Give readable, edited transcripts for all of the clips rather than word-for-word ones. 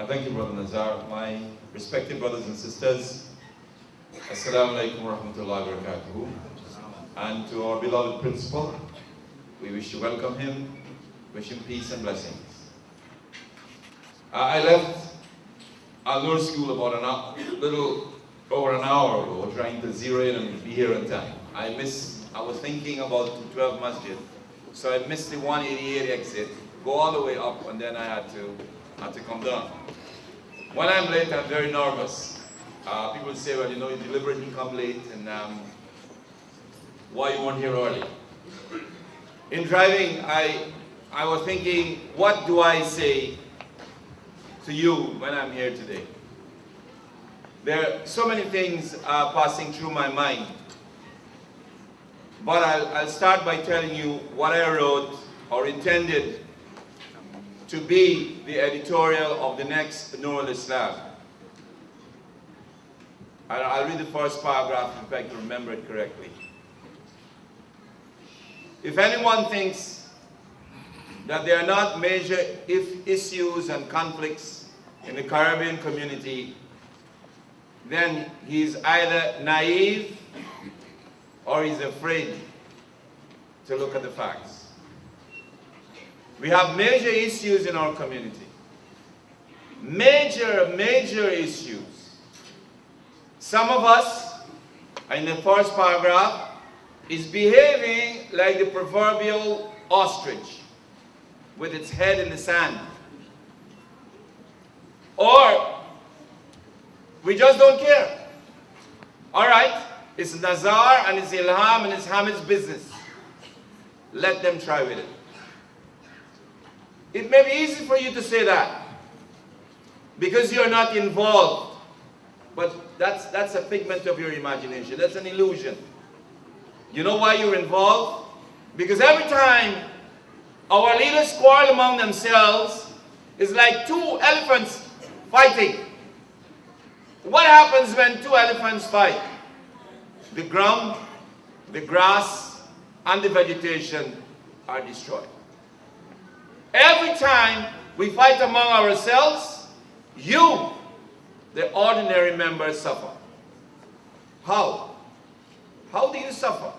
Thank you, Brother Nazar. My respected brothers and sisters, Assalamu alaikum wa rahmatullahi wa barakatuhu. And to our beloved principal, we wish to welcome him, wish him peace and blessings. I left Al-Nur School about little over an hour ago, trying to zero in and be here on time. I was thinking about the 12 Masjid, so I missed the 188 exit, go all the way up, and then I had to come down. When I'm late, I'm very nervous. People say, well, you know, you deliberately come late, and why you weren't here early? In driving, I was thinking, what do I say to you when I'm here today? There are so many things passing through my mind. But I'll start by telling you what I wrote or intended to be the editorial of the next Nur al-Islam. I'll read the first paragraph if I can remember it correctly. If anyone thinks that there are not major issues and conflicts in the Caribbean community, then he's either naive or he's afraid to look at the facts. We have major issues in our community. Major issues. Some of us, in the first paragraph, is behaving like the proverbial ostrich with its head in the sand. Or we just don't care. All right, it's Nazar and it's Ilham and it's Hamid's business. Let them try with it. It may be easy for you to say that because you're not involved, but that's a figment of your imagination. That's an illusion. You know why you're involved? Because every time our leaders quarrel among themselves, it's like two elephants fighting. What happens when two elephants fight? The ground, the grass, and the vegetation are destroyed. Every time we fight among ourselves, you, the ordinary members, suffer. How? How do you suffer?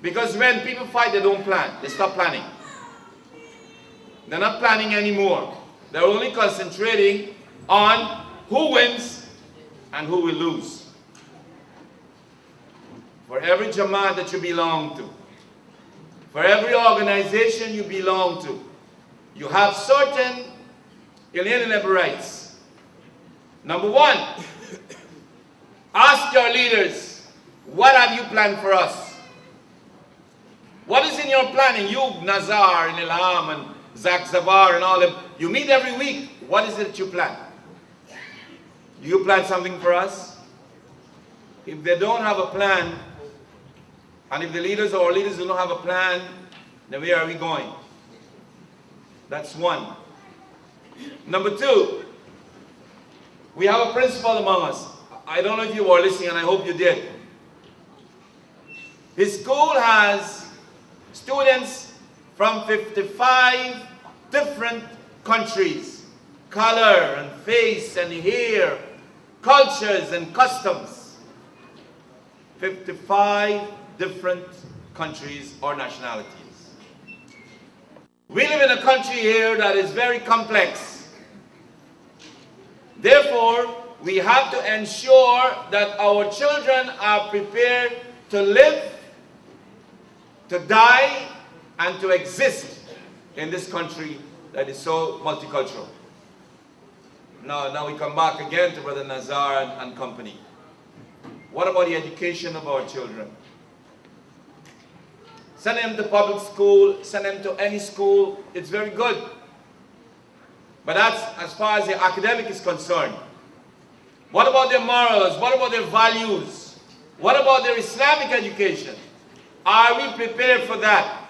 Because when people fight, they don't plan. They stop planning. They're not planning anymore. They're only concentrating on who wins and who will lose. For every Jamaat that you belong to, for every organization you belong to, you have certain inalienable rights. Number one, ask your leaders, what have you planned for us? What is in your planning? You, Nazar and Ilham and Zak Zavar and all of them, you meet every week. What is it that you plan? Do you plan something for us? If they don't have a plan, and if the leaders or our leaders do not have a plan, then where are we going? That's one. Number two, we have a principal among us. I don't know if you were listening, and I hope you did. His school has students from 55 different countries, color and face and hair, cultures and customs. 55 different countries or nationalities. We live in a country here that is very complex. Therefore, we have to ensure that our children are prepared to live, to die, and to exist in this country that is so multicultural. Now we come back again to Brother Nazar and company. What about the education of our children? Send them to public school, send them to any school, it's very good. But that's as far as the academic is concerned. What about their morals? What about their values? What about their Islamic education? Are we prepared for that?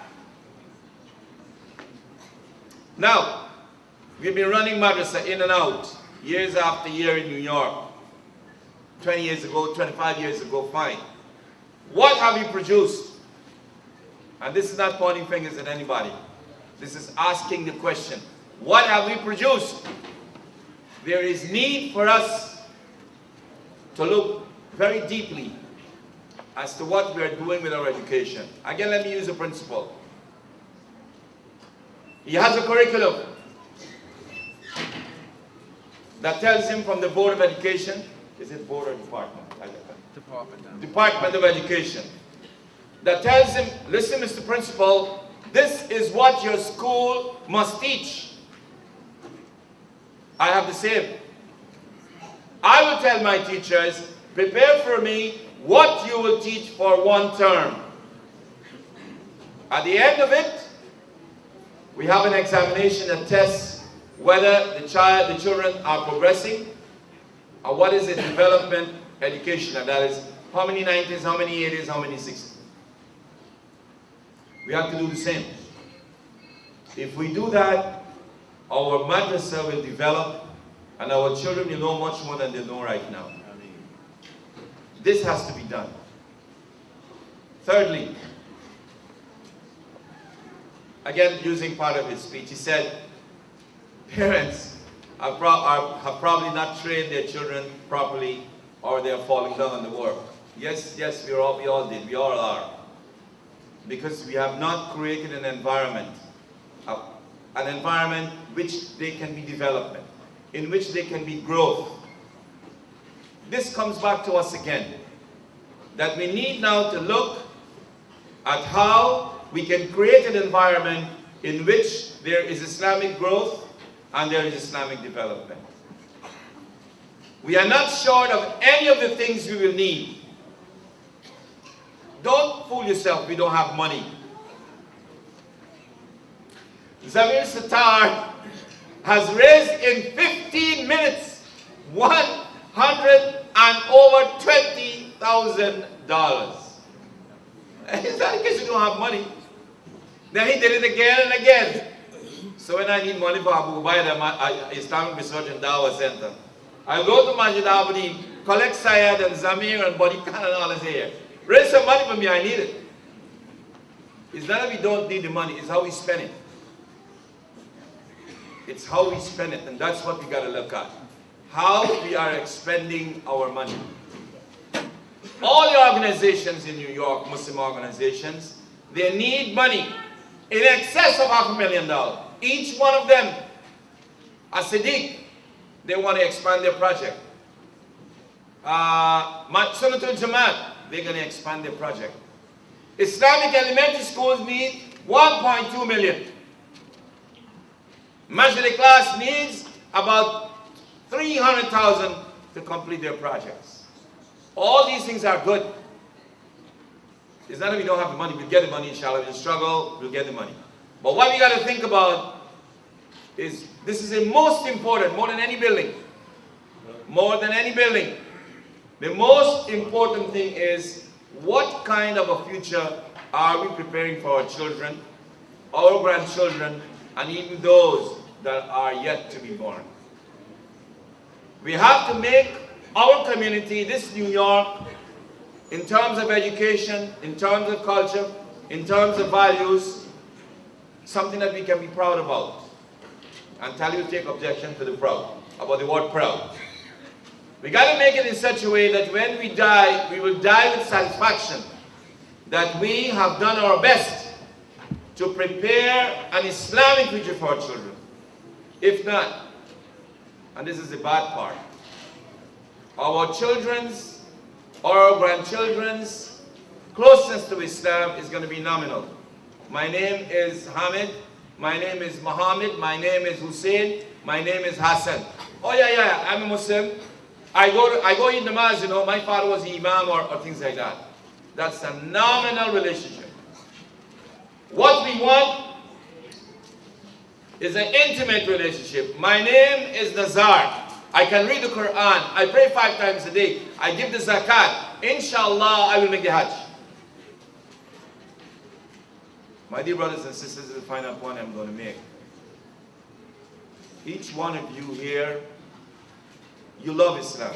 Now, we've been running madrasa in and out, years after year in New York. 20 years ago, 25 years ago, fine. What have we produced? And this is not pointing fingers at anybody. This is asking the question, what have we produced? there is need for us to look very deeply as to what we are doing with our education. Again, let me use a principle. He has a curriculum that tells him from the Board of Education, is it Board or Department? Department of Education, that tells him, listen, Mr. Principal, this is what your school must teach. I have the same. I will tell my teachers, prepare for me what you will teach for one term. At the end of it, we have an examination that tests whether the children are progressing, or what is the development education, and that is how many 90s, how many 80s, how many 60s. We have to do the same. If we do that, our madrasa will develop and our children will know much more than they know right now. This has to be done. Thirdly, again using part of his speech, he said, parents have probably not trained their children properly, or they are falling down on the work. Yes, we all did, we all are. Because we have not created an environment which they can be development, in which they can be growth. This comes back to us again, that we need now to look at how we can create an environment in which there is Islamic growth and there is Islamic development. We are not short of any of the things we will need. Don't fool yourself, we don't have money. Zamir Sattar has raised in 15 minutes $120,000. Is that because you don't have money? Then he did it again and again. So when I need money for Abu Obaidah, Islamic Research and Dawah Center, I'll go to Masjid, collect Syed and Zamir and Body Khan and all this here. Raise some money for me, I need it. It's not that we don't need the money, it's how we spend it. It's how we spend it, and that's what we got to look at. How we are expending our money. All the organizations in New York, Muslim organizations, they need money in excess of $500,000. Each one of them, a Siddiq, they want to expand their project. Sunnatul Jamaat, they're going to expand their project. Islamic elementary schools need 1.2 million. Masjid class needs about 300,000 to complete their projects. All these things are good. It's not that we don't have the money, we'll get the money, inshallah. We'll struggle, we'll get the money. But what we got to think about is, this is the most important, more than any building. More than any building. The most important thing is, what kind of a future are we preparing for our children, our grandchildren, and even those that are yet to be born. We have to make our community, this New York, in terms of education, in terms of culture, in terms of values, something that we can be proud about. And Tali will take objection to the proud, about the word proud. We got to make it in such a way that when we die, we will die with satisfaction that we have done our best to prepare an Islamic future for our children. If not, and this is the bad part, our children's or our grandchildren's closeness to Islam is going to be nominal. My name is Hamid, my name is Muhammad, my name is Hussein, my name is Hassan. Oh yeah, I'm a Muslim. I go in namaz, you know, my father was the imam or things like that. That's a nominal relationship. What we want is an intimate relationship. My name is Nazar. I can read the Quran. I pray 5 times a day. I give the zakat. Inshallah, I will make the Hajj. My dear brothers and sisters, this is the final point I'm going to make. Each one of you here, you love Islam.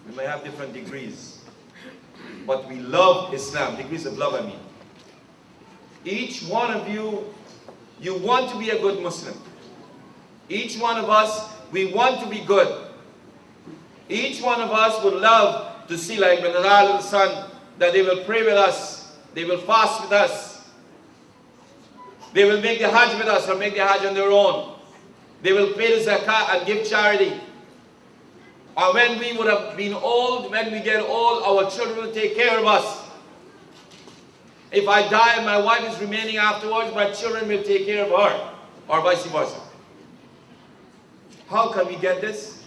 We may have different degrees, but we love Islam, degrees of love I mean. Each one of you, you want to be a good Muslim. Each one of us we want to be good. Each one of us would love to see, like when our little son, that they will pray with us, they will fast with us, they will make the Hajj with us or make the Hajj on their own. They will pay the zakat and give charity. Or when we would have been old, when we get old, our children will take care of us. If I die and my wife is remaining afterwards, my children will take care of her, or vice versa. How can we get this?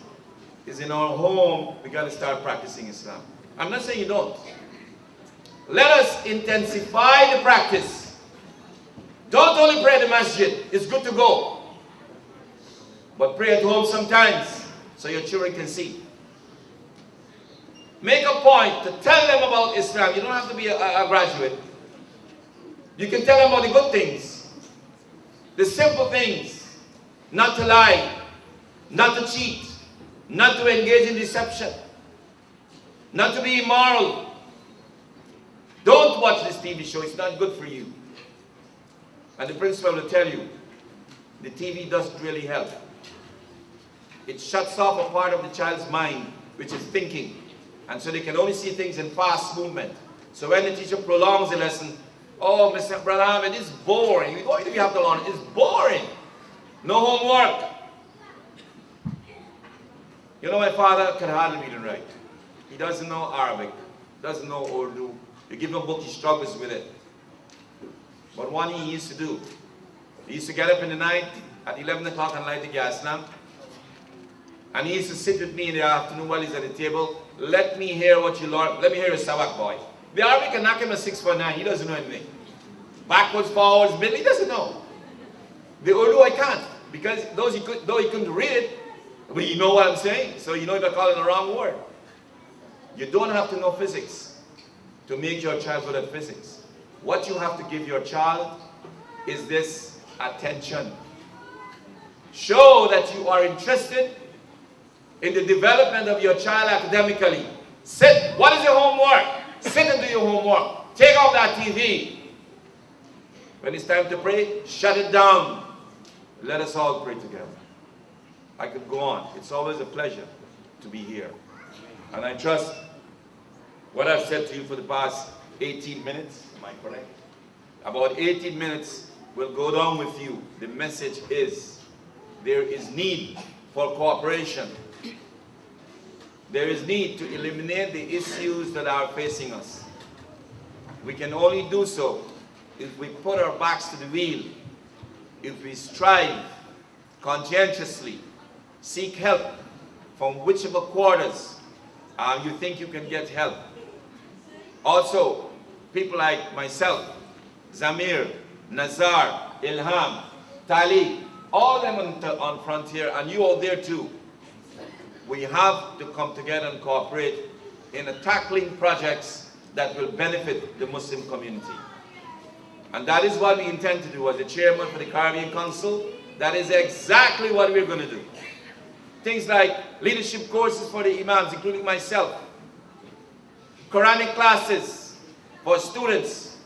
Is in our home, we got to start practicing Islam. I'm not saying you don't. Let us intensify the practice. Don't only pray at the masjid. It's good to go. But pray at home sometimes, so your children can see. Make a point to tell them about Islam. You don't have to be a graduate. You can tell them about the good things. The simple things. Not to lie. Not to cheat. Not to engage in deception. Not to be immoral. Don't watch this TV show. It's not good for you. And the principal will tell you, the TV doesn't really help. It shuts off a part of the child's mind, which is thinking. And so they can only see things in fast movement. So when the teacher prolongs the lesson, oh, Mr. Rahman, it's boring. Why do we have to learn? It's boring. No homework. You know, my father can hardly read and write. He doesn't know Arabic, doesn't know Urdu. You give him a book, he struggles with it. But one thing he used to do, he used to get up in the night at 11 o'clock and light the gas lamp. And he used to sit with me in the afternoon while he's at the table. Let me hear what you learn. Let me hear your Sabak, boy. The Arabic can knock him a 6 for 9. He doesn't know anything. Backwards, forwards, middle, he doesn't know. The Urdu I can't. Because though he couldn't read it, but you know what I'm saying. So you know if I call it the wrong word. You don't have to know physics to make your child good at physics. What you have to give your child is this attention. Show that you are interested in the development of your child academically. Sit. What is your homework? Sit and do your homework. Take off that TV. When it's time to pray, shut it down. Let us all pray together. I could go on. It's always a pleasure to be here. And I trust what I've said to you for the past 18 minutes, am I correct? About 18 minutes will go down with you. The message is, there is need for cooperation. There is need to eliminate the issues that are facing us. We can only do so if we put our backs to the wheel, if we strive conscientiously, seek help from whichever quarters you think you can get help. Also, people like myself, Zamir, Nazar, Ilham, Tali, all of them on Frontier, and you all there too. We have to come together and cooperate in tackling projects that will benefit the Muslim community. And that is what we intend to do as the chairman for the Caribbean Council. That is exactly what we're going to do. Things like leadership courses for the imams, including myself. Quranic classes for students.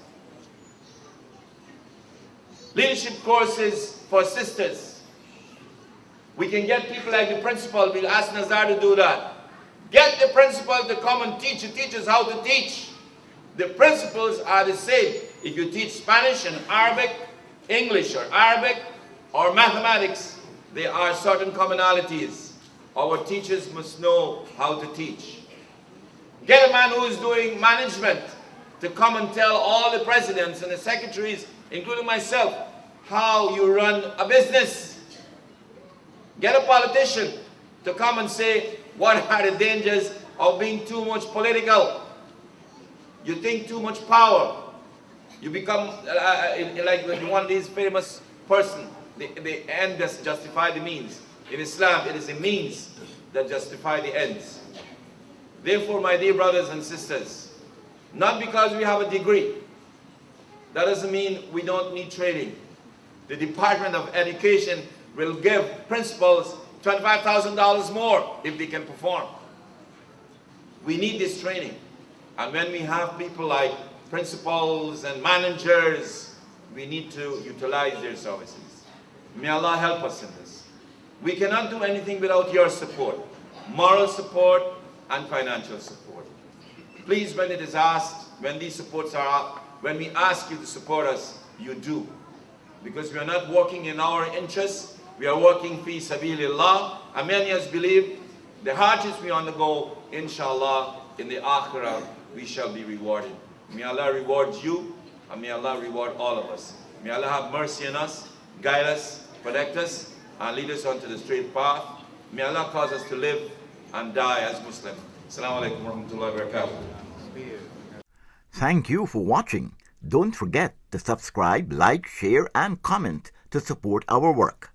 Leadership courses for sisters. We can get people like the principal. We'll ask Nazar to do that. Get the principal to come and teach the teachers how to teach. The principles are the same. If you teach Spanish and Arabic, English or Arabic or mathematics, there are certain commonalities. Our teachers must know how to teach. Get a man who is doing management to come and tell all the presidents and the secretaries, including myself, how you run a business. Get a politician to come and say, what are the dangers of being too much political? You think too much power. You become like one of these famous person. The end does justify the means. In Islam, it is the means that justify the ends. Therefore, my dear brothers and sisters, not because we have a degree, that doesn't mean we don't need training. The Department of Education will give principals $25,000 more if they can perform. We need this training. And when we have people like principals and managers, we need to utilize their services. May Allah help us in this. We cannot do anything without your support, moral support and financial support. Please, when it is asked, when these supports are up, when we ask you to support us, you do. Because we are not working in our interests, we are working fi sabilillah. And many of us believe the hardships we undergo, inshallah, in the akhirah, we shall be rewarded. May Allah reward you, and may Allah reward all of us. May Allah have mercy on us, guide us, protect us, and lead us onto the straight path. May Allah cause us to live and die as Muslims. Assalamu alaikum wa rahmatullahi wa barakatuh. Thank you for watching. Don't forget to subscribe, like, share, and comment to support our work.